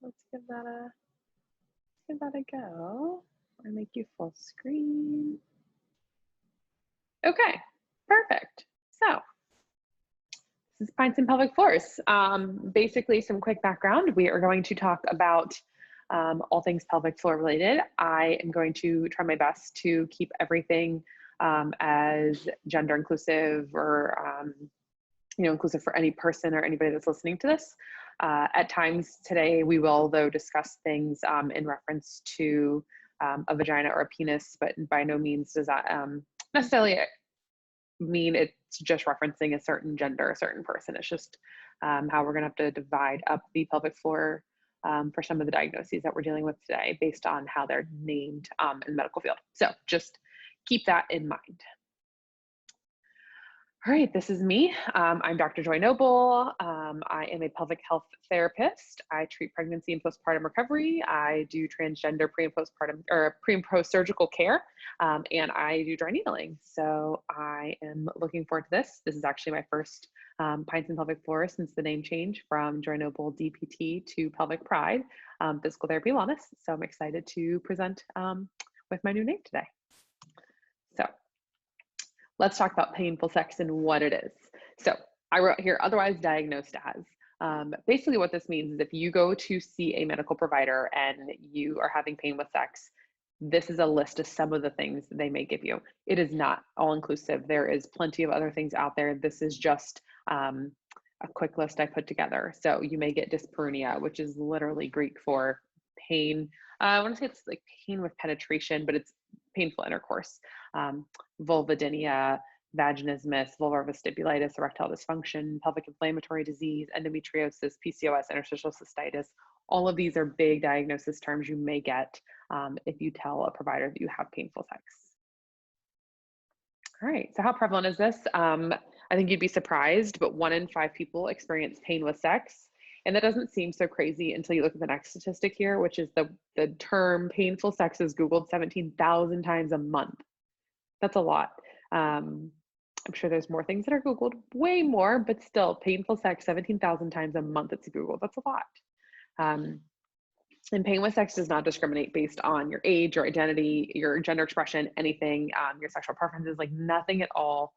let's give that a go. Or make you full screen. Okay, perfect. So this is Pints and Pelvic Floors. Basically, some quick background. We are going to talk about all things pelvic floor related. I am going to try my best to keep everything as gender inclusive or inclusive for any person or anybody that's listening to this. At times today, we will, though, discuss things in reference to a vagina or a penis, but by no means does that necessarily mean it's just referencing a certain gender, a certain person. It's just how we're going to have to divide up the pelvic floor for some of the diagnoses that we're dealing with today based on how they're named in the medical field. So just keep that in mind. All right, this is me. I'm Dr. Joy Noble. I am a pelvic health therapist. I treat pregnancy and postpartum recovery. I do transgender pre and postpartum or pre and post surgical care, and I do dry needling. So I am looking forward to this. This is actually my first Pints and Pelvic Floor since the name change from Joy Noble DPT to Pelvic Pride Physical Therapy Wellness. So I'm excited to present with my new name today. So let's talk about painful sex and what it is. So I wrote here, otherwise diagnosed as. Basically what this means is if you go to see a medical provider and you are having pain with sex, this is a list of some of the things they may give you. It is not all inclusive. There is plenty of other things out there. This is just a quick list I put together. So you may get dyspareunia, which is literally Greek for pain. I want to say it's like pain with penetration, but it's painful intercourse. Vulvodynia, vaginismus, vulvar vestibulitis, erectile dysfunction, pelvic inflammatory disease, endometriosis, PCOS, interstitial cystitis. All of these are big diagnosis terms you may get if you tell a provider that you have painful sex. All right, so how prevalent is this? I think you'd be surprised, but 1 in 5 people experience pain with sex. And that doesn't seem so crazy until you look at the next statistic here, which is the term painful sex is Googled 17,000 times a month. That's a lot. I'm sure there's more things that are Googled, way more, but still painful sex 17,000 times a month it's Googled. That's a lot. And pain with sex does not discriminate based on your age, your identity, your gender expression, anything, your sexual preferences, like nothing at all.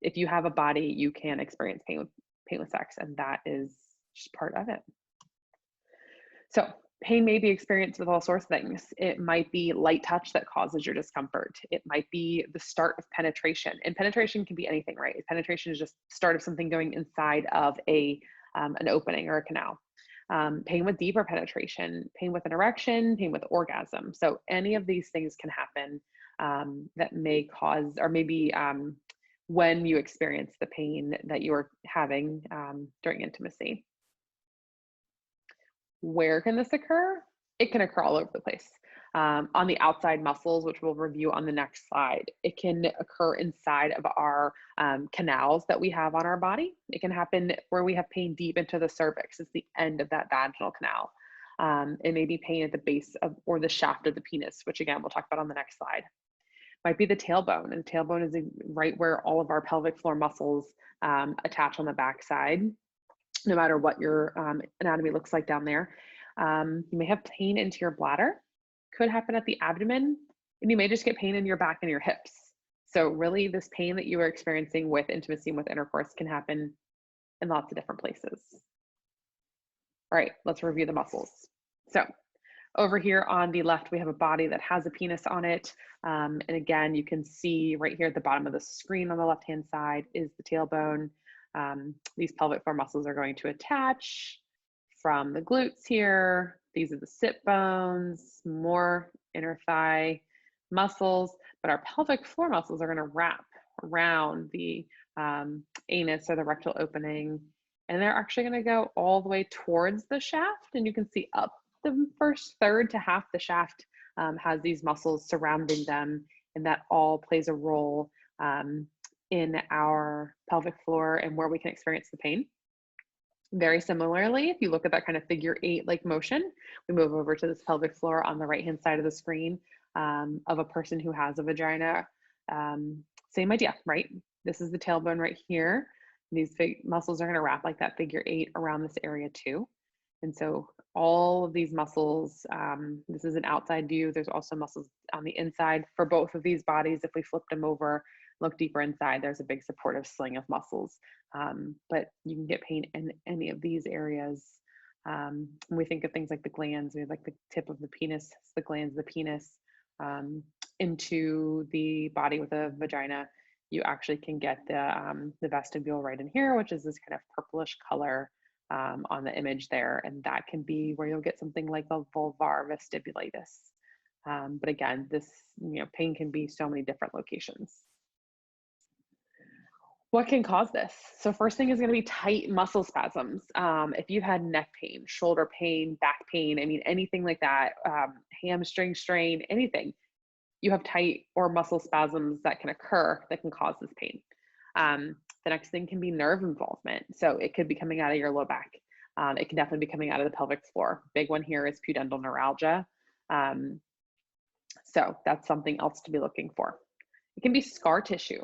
If you have a body, you can experience pain with sex, and that is just part of it. So pain may be experienced with all sorts of things. It might be light touch that causes your discomfort. It might be the start of penetration, and penetration can be anything, right? Penetration is just the start of something going inside of an opening or a canal. Pain with deeper penetration, pain with an erection, pain with orgasm. So any of these things can happen that may cause, or maybe when you experience the pain that you are having during intimacy. Where can this occur? It can occur all over the place. On the outside muscles, which we'll review on the next slide. It can occur inside of our canals that we have on our body. It can happen where we have pain deep into the cervix. It's the end of that vaginal canal. It may be pain at the base of or the shaft of the penis, which again, we'll talk about on the next slide. Might be the tailbone, and the tailbone is right where all of our pelvic floor muscles attach on the backside. No matter what your anatomy looks like down there. You may have pain into your bladder, could happen at the abdomen, and you may just get pain in your back and your hips. So really this pain that you are experiencing with intimacy and with intercourse can happen in lots of different places. All right, let's review the muscles. So over here on the left, we have a body that has a penis on it. And again, you can see right here at the bottom of the screen on the left-hand side is the tailbone. These pelvic floor muscles are going to attach from the glutes here. These are the sit bones, more inner thigh muscles, but our pelvic floor muscles are going to wrap around the anus or the rectal opening, and they're actually going to go all the way towards the shaft. And you can see up the first third to half the shaft has these muscles surrounding them, and that all plays a role in our pelvic floor and where we can experience the pain. Very similarly, if you look at that kind of figure 8 like motion, we move over to this pelvic floor on the right hand side of the screen of a person who has a vagina. Same idea, right? This is the tailbone right here. These big muscles are going to wrap like that figure 8 around this area too. And so all of these muscles, this is an outside view. There's also muscles on the inside for both of these bodies. If we flip them over, look deeper inside, there's a big supportive sling of muscles. But you can get pain in any of these areas. When we think of things like the glands, we have like the tip of the penis, the glands, the penis, into the body with a vagina. You actually can get the vestibule right in here, which is this kind of purplish color on the image there. And that can be where you'll get something like a vulvar vestibulitis. But again, this, pain can be so many different locations. What can cause this? So first thing is going to be tight muscle spasms. If you've had neck pain, shoulder pain, back pain, I mean, anything like that, hamstring strain, anything, you have tight or muscle spasms that can occur that can cause this pain. The next thing can be nerve involvement. So it could be coming out of your low back. It can definitely be coming out of the pelvic floor. Big one here is pudendal neuralgia. So that's something else to be looking for. It can be scar tissue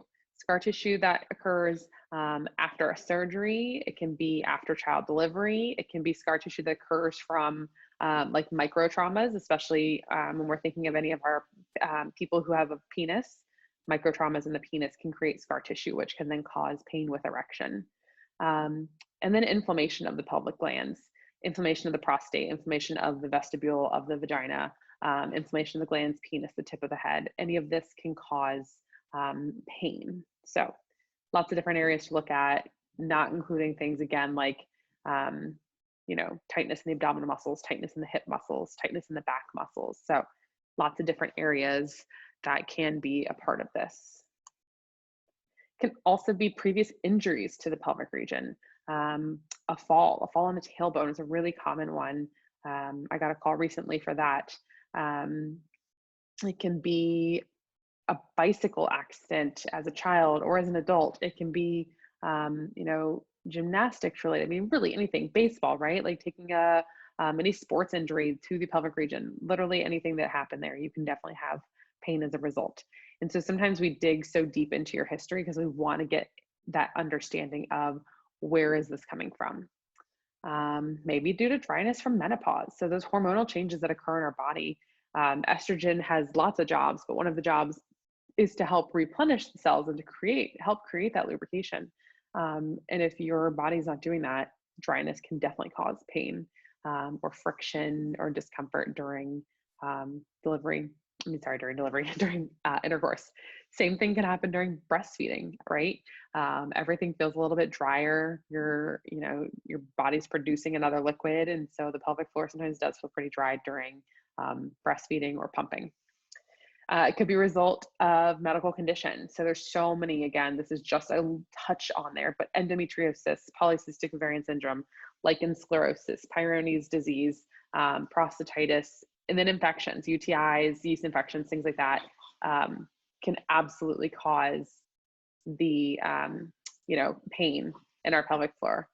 that occurs after a surgery. It can be after child delivery. It can be scar tissue that occurs from like micro traumas, especially when we're thinking of any of our people who have a penis. Micro traumas in the penis can create scar tissue, which can then cause pain with erection. And then inflammation of the pelvic glands, inflammation of the prostate, inflammation of the vestibule of the vagina, inflammation of the glands, penis, the tip of the head. Any of this can cause pain. So lots of different areas to look at, not including things again like tightness in the abdominal muscles, tightness in the hip muscles, tightness in the back muscles. So lots of different areas that can be a part of this. Can also be previous injuries to the pelvic region. A fall on the tailbone is a really common one. I got a call recently for that. It can be a bicycle accident as a child or as an adult. It can be, gymnastics related. I mean, really anything, baseball, right? Like taking any sports injury to the pelvic region, literally anything that happened there, you can definitely have pain as a result. And so sometimes we dig so deep into your history because we want to get that understanding of where is this coming from. Maybe due to dryness from menopause. So those hormonal changes that occur in our body. Estrogen has lots of jobs, but one of the jobs is to help replenish the cells and to help create that lubrication. And if your body's not doing that, dryness can definitely cause pain or friction or discomfort during during intercourse. Same thing can happen during breastfeeding, right? Everything feels a little bit drier. Your body's producing another liquid. And so the pelvic floor sometimes does feel pretty dry during breastfeeding or pumping. It could be a result of medical condition. So there's so many, again, this is just a touch on there, but endometriosis, polycystic ovarian syndrome, lichen sclerosis, Peyronie's disease, prostatitis, and then infections, UTIs, yeast infections, things like that, can absolutely cause the, pain in our pelvic floor.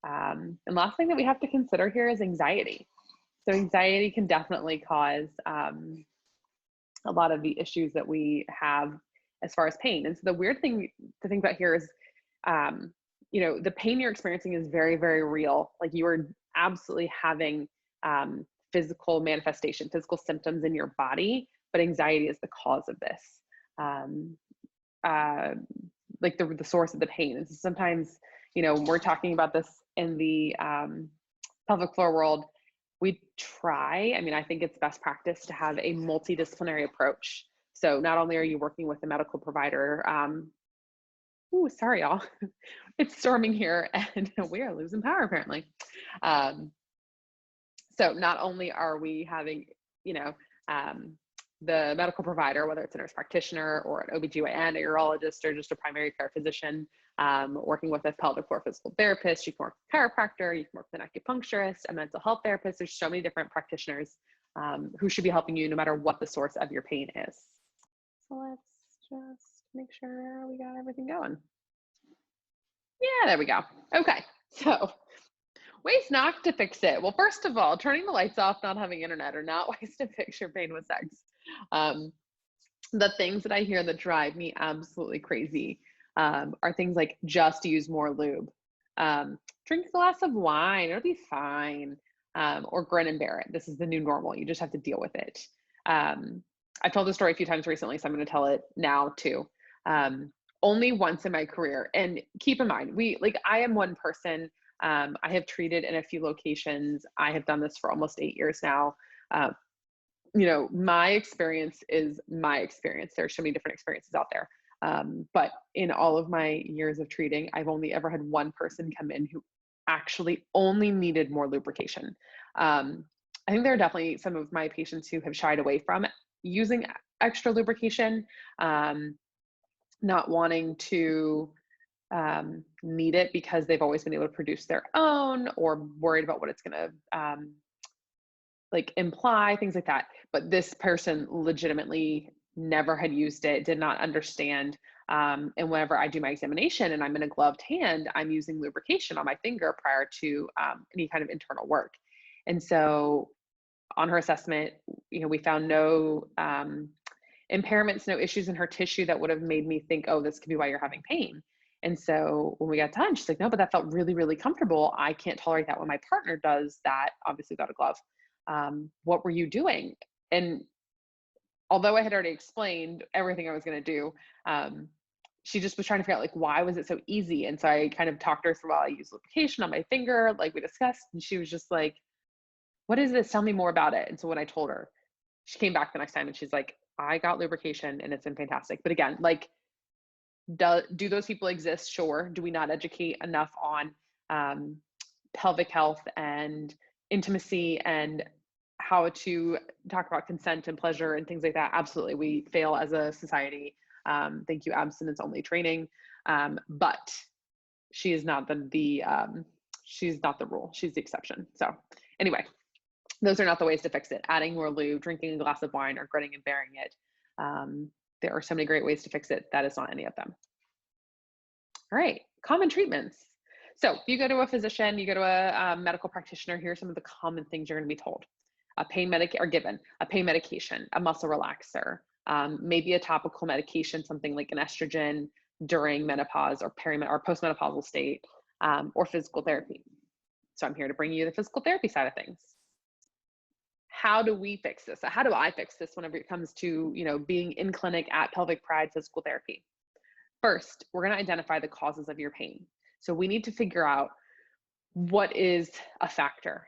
And last thing that we have to consider here is anxiety. So anxiety can definitely cause a lot of the issues that we have as far as pain. And so the weird thing to think about here is, the pain you're experiencing is very, very real. Like you are absolutely having physical manifestation, physical symptoms in your body, but anxiety is the cause of this, like the source of the pain. And so sometimes, when we're talking about this in the pelvic floor world, we try, I think it's best practice to have a multidisciplinary approach. So not only are you working with a medical provider, sorry, y'all, it's storming here and we are losing power apparently. So not only are we having, the medical provider, whether it's a nurse practitioner or an OBGYN, a urologist, or just a primary care physician, working with a pelvic floor physical therapist, you can work with a chiropractor, you can work with an acupuncturist, a mental health therapist. There's so many different practitioners who should be helping you no matter what the source of your pain is. So let's just make sure we got everything going. Yeah, there we go. Okay, so ways not to fix it. Well, first of all, turning the lights off, not having internet, are not ways to fix your pain with sex. The things that I hear that drive me absolutely crazy are things like just use more lube. Drink a glass of wine, it'll be fine. or grin and bear it. This is the new normal. You just have to deal with it. I've told this story a few times recently, so I'm going to tell it now too. Only once in my career. And keep in mind, I am one person. I have treated in a few locations. I have done this for almost 8 years now. My experience is my experience. There's so many different experiences out there. But in all of my years of treating, I've only ever had one person come in who actually only needed more lubrication. I think there are definitely some of my patients who have shied away from using extra lubrication, not wanting to need it because they've always been able to produce their own, or worried about what it's going to imply, things like that. But this person legitimately never had used it, did not understand. And whenever I do my examination and I'm in a gloved hand, I'm using lubrication on my finger prior to any kind of internal work. And so on her assessment, we found no impairments, no issues in her tissue that would have made me think, oh, this could be why you're having pain. And so when we got done, she's like, no, but that felt really, really comfortable. I can't tolerate that when my partner does that, obviously without a glove. What were you doing? And although I had already explained everything I was going to do, she just was trying to figure out why was it so easy? And so I kind of talked to her through, well, I use lubrication on my finger, like we discussed. And she was just like, what is this? Tell me more about it. And so when I told her, she came back the next time and she's like, I got lubrication and it's been fantastic. But again, do those people exist? Sure. Do we not educate enough on pelvic health and intimacy and how to talk about consent and pleasure and things like that? Absolutely. We fail as a society. Thank you, abstinence only training. But she is not she's not the rule. She's the exception. So anyway, those are not the ways to fix it. Adding more lube, drinking a glass of wine, or grinning and bearing it. There are so many great ways to fix it. That is not any of them. All right, common treatments. So if you go to a physician, you go to a medical practitioner, here are some of the common things you're going to be told. A pain medication, a muscle relaxer, maybe a topical medication, something like an estrogen during menopause or or postmenopausal state, or physical therapy. So I'm here to bring you the physical therapy side of things. How do we fix this? How do I fix this whenever it comes to, being in clinic at Pelvic Pride Physical Therapy? First, we're going to identify the causes of your pain. So we need to figure out what is a factor.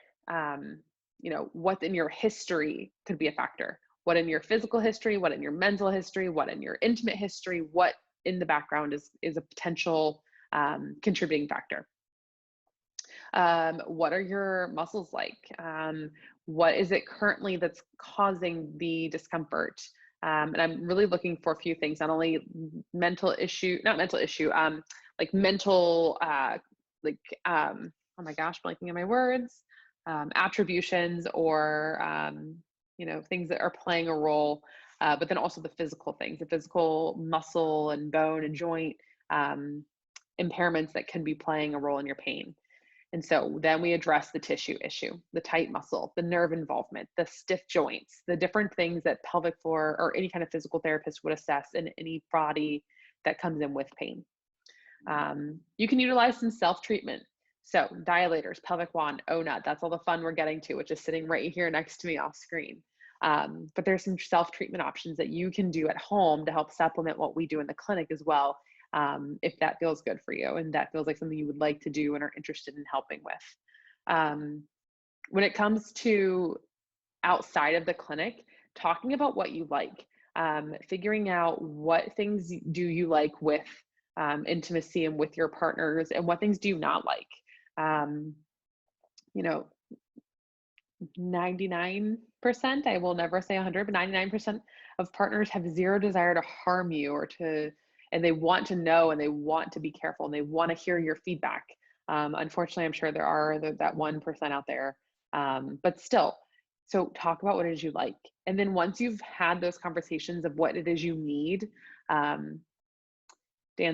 What in your history could be a factor. What in your physical history, what in your mental history, what in your intimate history, what in the background is a potential contributing factor. What are your muscles like? What is it currently that's causing the discomfort? And I'm really looking for a few things, not only mental, oh my gosh, blanking on my words, attributions or, things that are playing a role, but then also the physical things, the physical muscle and bone and joint impairments that can be playing a role in your pain. And so then we address the tissue issue, the tight muscle, the nerve involvement, the stiff joints, the different things that pelvic floor or any kind of physical therapist would assess in any body that comes in with pain. You can utilize some self-treatment. So dilators, pelvic wand, O-nut, that's all the fun we're getting to, which is sitting right here next to me off screen. But there's some self-treatment options that you can do at home to help supplement what we do in the clinic as well. If that feels good for you and that feels like something you would like to do and are interested in helping with. When it comes to outside of the clinic, talking about what you like, figuring out what things do you like with intimacy and with your partners, and what things do you not like. 99%, I will never say 100, but 99% of partners have zero desire to harm you and they want to know, and they want to be careful, and they want to hear your feedback. Unfortunately, I'm sure there are that 1% out there, but still, so talk about what it is you like. And then once you've had those conversations of what it is you need, Dan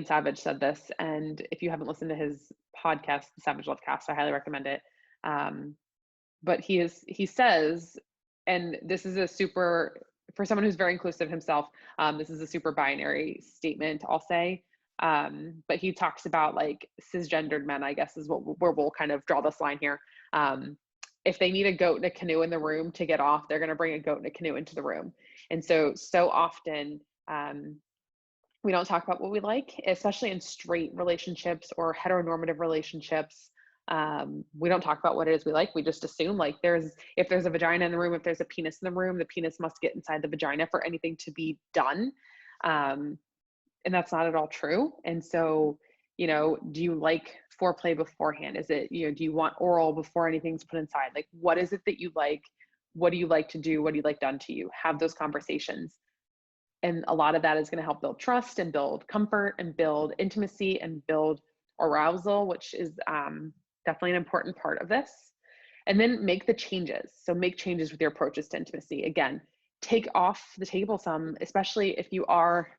Savage said this, and if you haven't listened to his podcast, the Savage Love Cast, I highly recommend it. But he says, and this is for someone who's very inclusive himself, this is a super binary statement, I'll say. But he talks about cisgendered men, I guess is where we'll kind of draw this line here. if they need a goat and a canoe in the room to get off, they're going to bring a goat and a canoe into the room. And so often, we don't talk about what we like, especially in straight relationships or heteronormative relationships. We don't talk about what it is we like. We just assume like if there's a vagina in the room, if there's a penis in the room, the penis must get inside the vagina for anything to be done. And that's not at all true. And so, do you like foreplay beforehand? Is it, do you want oral before anything's put inside? Like, what is it that you like? What do you like to do? What do you like done to you? Have those conversations. And a lot of that is going to help build trust and build comfort and build intimacy and build arousal, which is definitely an important part of this. And then make the changes. So make changes with your approaches to intimacy. Again, take off the table some, especially if you are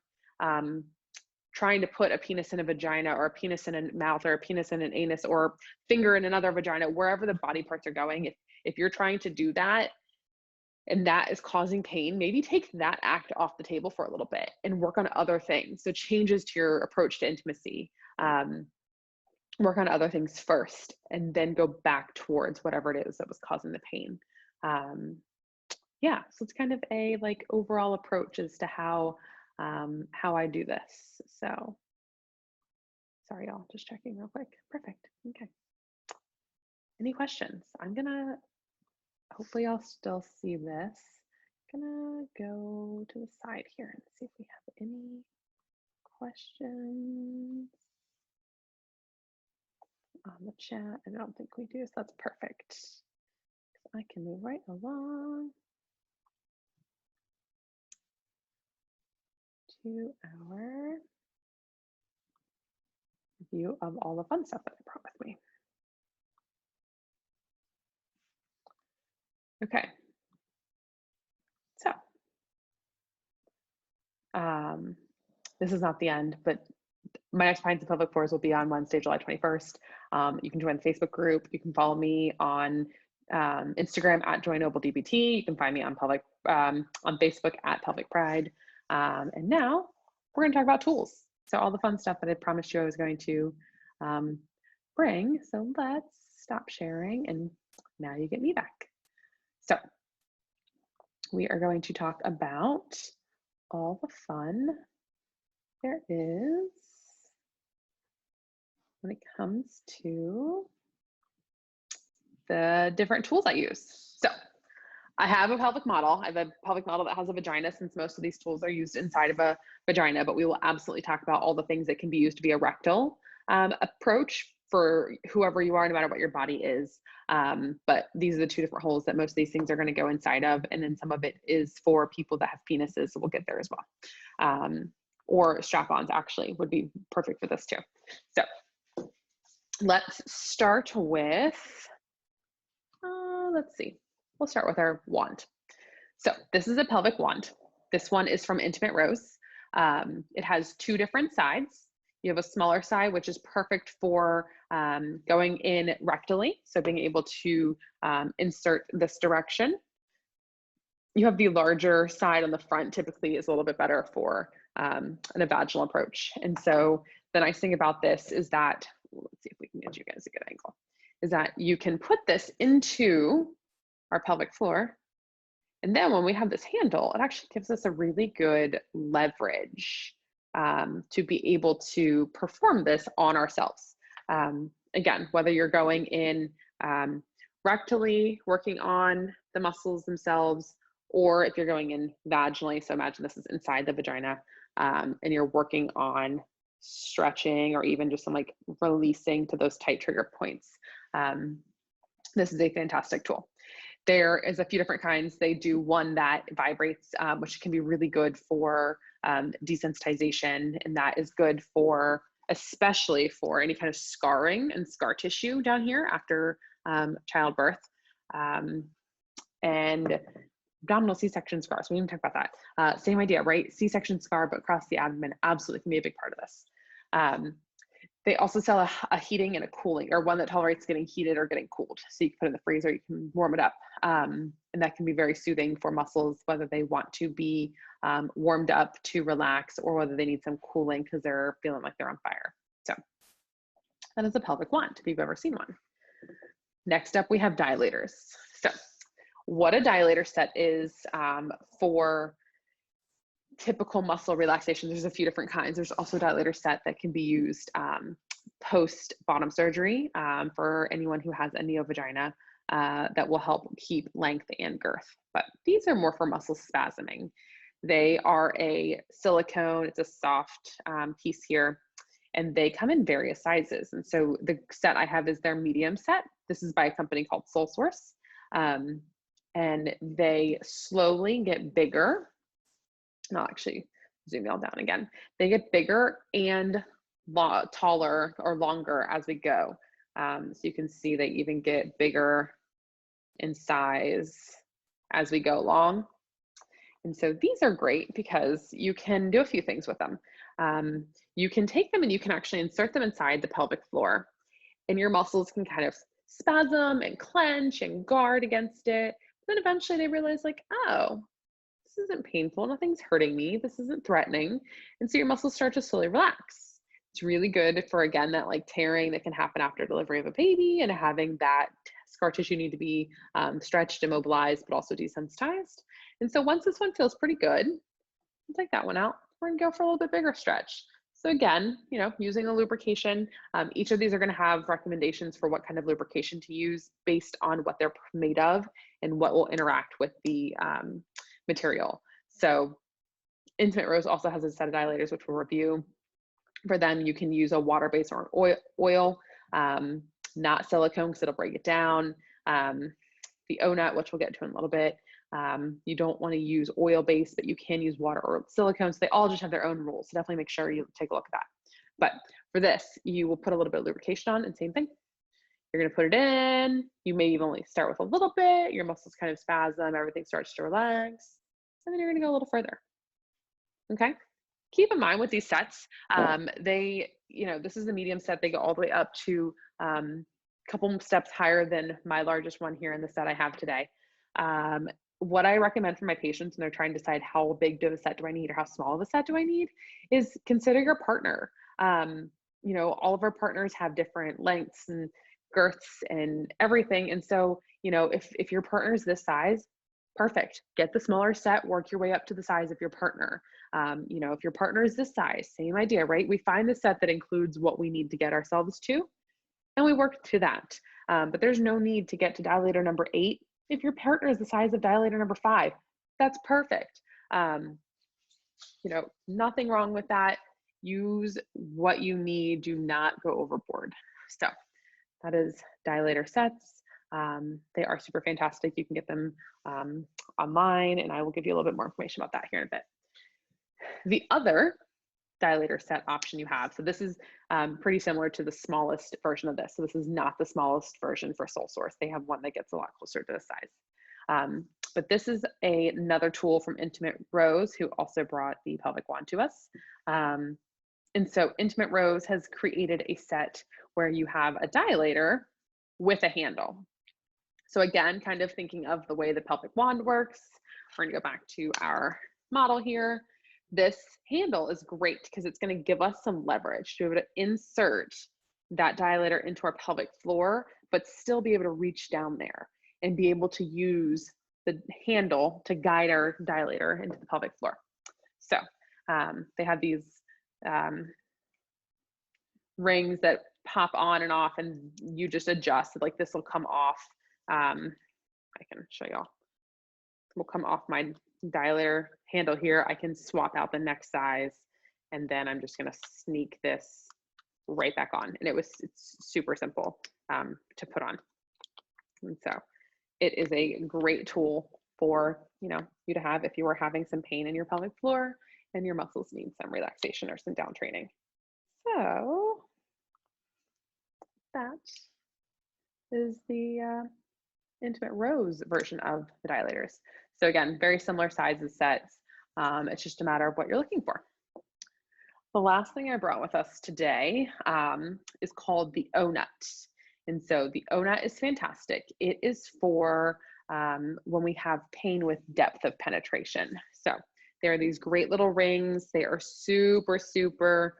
trying to put a penis in a vagina or a penis in a mouth or a penis in an anus or finger in another vagina, wherever the body parts are going. If you're trying to do that and that is causing pain, maybe take that act off the table for a little bit and work on other things. So changes to your approach to intimacy. Work on other things first and then go back towards whatever it is that was causing the pain. Yeah, so it's kind of a like overall approach as to how I do this. So sorry, y'all, just checking real quick. Perfect. Okay. Any questions? Hopefully y'all still see this. I'm gonna go to the side here and see if we have any questions on the chat. I don't think we do, so that's perfect. I can move right along to our review of all the fun stuff that I brought with me. Okay. So, this is not the end, but my next Pints and Pelvic Floors will be on Wednesday, July 21st. You can join the Facebook group. You can follow me on Instagram at JoyNobleDBT. You can find me on Facebook at Pelvic Pride. And now we're going to talk about tools. So all the fun stuff that I promised you I was going to bring. So let's stop sharing, and now you get me back. So we are going to talk about all the fun there is when it comes to the different tools I use. So I have a pelvic model. I have a pelvic model that has a vagina, since most of these tools are used inside of a vagina, but we will absolutely talk about all the things that can be used to be a rectal approach for whoever you are, no matter what your body is. But these are the two different holes that most of these things are going to go inside of. And then some of it is for people that have penises. So we'll get there as well. Or strap-ons actually would be perfect for this too. So let's start with, let's see. We'll start with our wand. So this is a pelvic wand. This one is from Intimate Rose. It has two different sides. You have a smaller side, which is perfect for going in rectally. So being able to insert this direction. You have the larger side on the front, typically is a little bit better for an vaginal approach. And so the nice thing about this is that, let's see if we can get you guys a good angle, is that you can put this into our pelvic floor. And then when we have this handle, it actually gives us a really good leverage to be able to perform this on ourselves. Again, whether you're going in rectally, working on the muscles themselves, or if you're going in vaginally, so imagine this is inside the vagina, and you're working on stretching or even just some like releasing to those tight trigger points. This is a fantastic tool. There is a few different kinds. They do one that vibrates, which can be really good for desensitization, and that is good for, especially for any kind of scarring and scar tissue down here after childbirth, and abdominal C-section scar. So we didn't talk about that. Same idea, right? C-section scar, but across the abdomen absolutely can be a big part of this. They also sell a heating and a cooling, or one that tolerates getting heated or getting cooled. So you can put it in the freezer, you can warm it up. And that can be very soothing for muscles, whether they want to be warmed up to relax or whether they need some cooling because they're feeling like they're on fire. So that is a pelvic wand, if you've ever seen one. Next up, we have dilators. So what a dilator set is for typical muscle relaxation, there's a few different kinds. There's also a dilator set that can be used post bottom surgery for anyone who has a neovagina that will help keep length and girth. But these are more for muscle spasming. They are a silicone, it's a soft piece here, and they come in various sizes. And so the set I have is their medium set. This is by a company called Soul Source. And they slowly get bigger. I'll actually zoom y'all down again. They get bigger and taller or longer as we go. So you can see they even get bigger in size as we go along. And so these are great because you can do a few things with them. You can take them and you can actually insert them inside the pelvic floor, and your muscles can kind of spasm and clench and guard against it. But then eventually they realize, like, oh, this isn't painful, nothing's hurting me, this isn't threatening. And so your muscles start to slowly relax. It's really good for, again, that like tearing that can happen after delivery of a baby and having that scar tissue need to be stretched, immobilized, but also desensitized. And so once this one feels pretty good, I'll take that one out. We're gonna go for a little bit bigger stretch. So again, you know, using a lubrication, each of these are gonna have recommendations for what kind of lubrication to use based on what they're made of and what will interact with the material. So Intimate Rose also has a set of dilators, which we'll review. For them, you can use a water-based or an oil, not silicone because it'll break it down. The O-Nut, which we'll get to in a little bit. You don't want to use oil-based, but you can use water or silicone. So they all just have their own rules. So definitely make sure you take a look at that. But for this, you will put a little bit of lubrication on, and same thing. You're going to put it in. You may even only start with a little bit. Your muscles kind of spasm. Everything starts to relax. And then you're going to go a little further. Okay. Keep in mind with these sets, they, you know, this is the medium set. They go all the way up to a couple steps higher than my largest one here in the set I have today. What I recommend for my patients when they're trying to decide how big of a set do I need or how small of a set do I need is consider your partner. You know, all of our partners have different lengths and girths and everything. And so, you know, if your partner is this size, perfect. Get the smaller set, work your way up to the size of your partner. You know, if your partner is this size, same idea, right? We find the set that includes what we need to get ourselves to, and we work to that. But there's no need to get to dilator number 8. If your partner is the size of dilator number 5, that's perfect. You know, nothing wrong with that. Use what you need. Do not go overboard. So that is dilator sets. They are super fantastic. You can get them online, and I will give you a little bit more information about that here in a bit. The other dilator set option you have, so this is pretty similar to the smallest version of this. So this is not the smallest version for Soul Source. They have one that gets a lot closer to this size. But this is another tool from Intimate Rose, who also brought the pelvic wand to us. And so Intimate Rose has created a set where you have a dilator with a handle. So again, kind of thinking of the way the pelvic wand works, we're gonna go back to our model here. This handle is great because it's going to give us some leverage to be able to insert that dilator into our pelvic floor, but still be able to reach down there and be able to use the handle to guide our dilator into the pelvic floor. So they have these rings that pop on and off, and you just adjust. Like this will come off. I can show y'all. Will come off my dilator handle here. I can swap out the next size, and then I'm just going to sneak this right back on. And it's super simple to put on. And so it is a great tool for, you know, you to have if you are having some pain in your pelvic floor and your muscles need some relaxation or some down training. So that is the Intimate Rose version of the dilators. So again, very similar sizes sets. It's just a matter of what you're looking for. The last thing I brought with us today is called the O-Nut. And so the O-Nut is fantastic. It is for when we have pain with depth of penetration. So there are these great little rings. They are super, super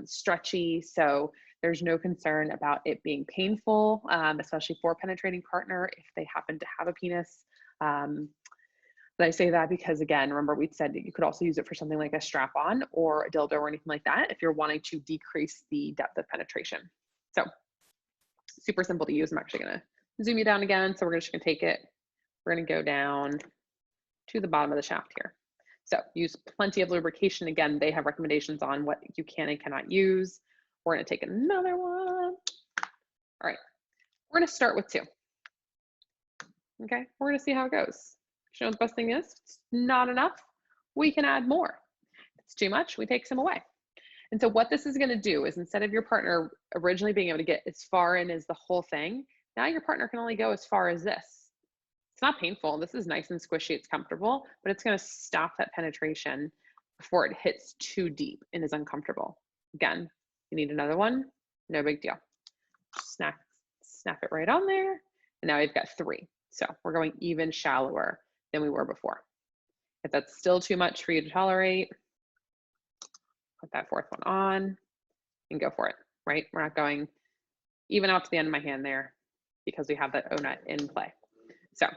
stretchy. So There's no concern about it being painful, especially for a penetrating partner if they happen to have a penis. But I say that because, again, remember we said that you could also use it for something like a strap-on or a dildo or anything like that if you're wanting to decrease the depth of penetration. So super simple to use. I'm actually going to zoom you down again. So we're just going to take it. We're going to go down to the bottom of the shaft here. So use plenty of lubrication. Again, they have recommendations on what you can and cannot use. We're going to take another one. All right. We're going to start with 2. Okay. We're going to see how it goes. You know what the best thing is? If it's not enough, we can add more. If it's too much, we take some away. And so what this is going to do is, instead of your partner originally being able to get as far in as the whole thing, now your partner can only go as far as this. It's not painful. This is nice and squishy. It's comfortable, but it's going to stop that penetration before it hits too deep and is uncomfortable. Again, you need another one. No big deal. Snap it right on there. And now we've got 3. So we're going even shallower than we were before. If that's still too much for you to tolerate, put that 4th one on and go for it, right? We're not going even out to the end of my hand there because we have that O-nut in play. So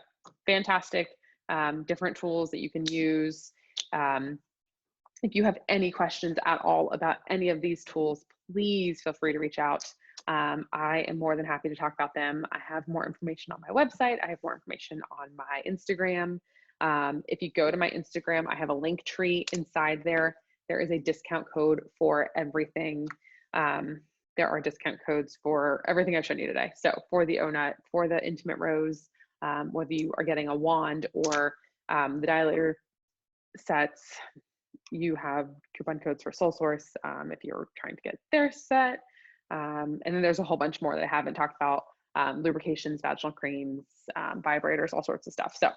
fantastic, different tools that you can use. If you have any questions at all about any of these tools, please feel free to reach out. I am more than happy to talk about them. I have more information on my website. I have more information on my Instagram. If you go to my Instagram, I have a link tree inside there. There is a discount code for everything. There are discount codes for everything I've shown you today. So for the O-nut, for the intimate rose, whether you are getting a wand or the dilator sets, you have coupon codes for Soul Source if you're trying to get their set. And then there's a whole bunch more that I haven't talked about, lubrications, vaginal creams, vibrators, all sorts of stuff. So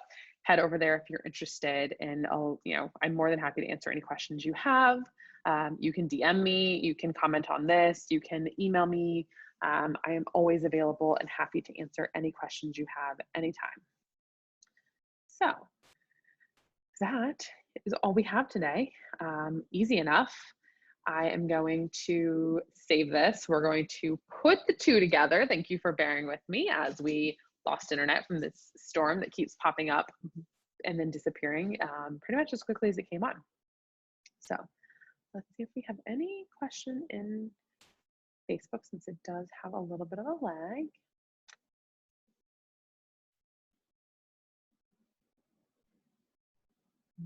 head over there if you're interested, and I'm more than happy to answer any questions you have. You can DM me, you can comment on this, you can email me. I am always available and happy to answer any questions you have anytime. So that is all we have today. Easy enough. I am going to save this. We're going to put the 2 together. Thank you for bearing with me as we lost internet from this storm that keeps popping up and then disappearing pretty much as quickly as it came on. So let's see if we have any question in Facebook, since it does have a little bit of a lag.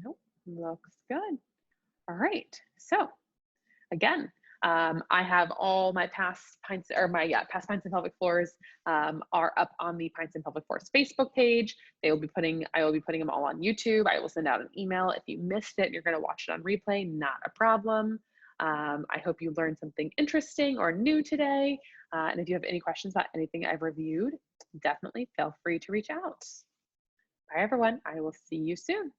Nope, looks good. All right, so again, I have all my past Pints, or my past Pints and Pelvic Floors are up on the Pints and Pelvic Floors Facebook page. I will be putting them all on YouTube. I will send out an email. If you missed it, you're going to watch it on replay, not a problem. I hope you learned something interesting or new today. And if you have any questions about anything I've reviewed, definitely feel free to reach out. Bye everyone, I will see you soon.